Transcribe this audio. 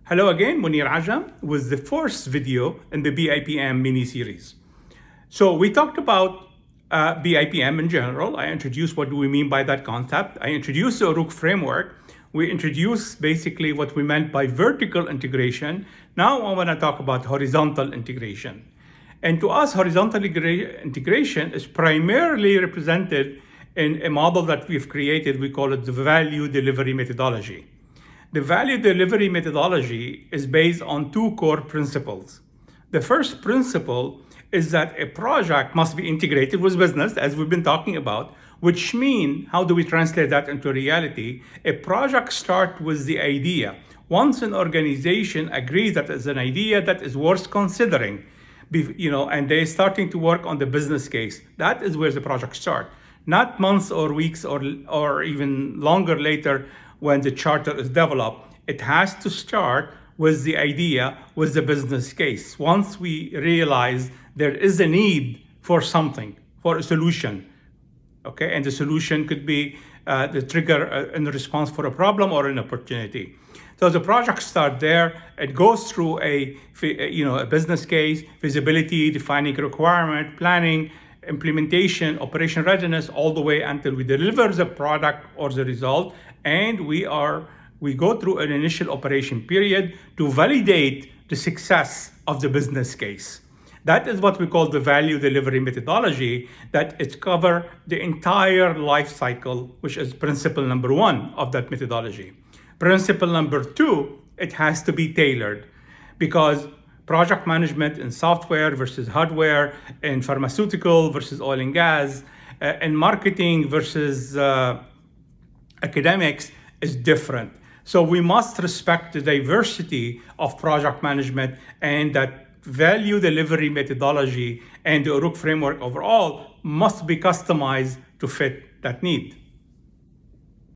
Hello again, Munir Ajam with the fourth video in the BIPM mini-series. So we talked about BIPM in general. I introduced what do we mean by that concept. I introduced the Uruk framework. We introduced basically what we meant by vertical integration. Now I want to talk about horizontal integration. And to us, horizontal integration is primarily represented in a model that we've created. We call it the value delivery methodology. The value delivery methodology is based on two core principles. The first principle is that a project must be integrated with business, as we've been talking about, which means, how do we translate that into reality? A project starts with the idea. Once an organization agrees that it's an idea that is worth considering, and they're starting to work on the business case, that is where the project starts. Not months or weeks or even longer later when the charter is developed. It has to start with the idea, with the business case. Once we realize there is a need for something, for a solution, okay? And the solution could be the trigger in response for a problem or an opportunity. So the project starts there. It goes through a business case, feasibility, defining requirement, planning, implementation, operation readiness, all the way until we deliver the product or the result. And we go through an initial operation period to validate the success of the business case. That is what we call the value delivery methodology, that it covers the entire life cycle, which is principle number one of that methodology. Principle number two, it has to be tailored, because project management in software versus hardware, in pharmaceutical versus oil and gas, in marketing versus academics is different. So we must respect the diversity of project management, and that value delivery methodology and the Uruk framework overall must be customized to fit that need.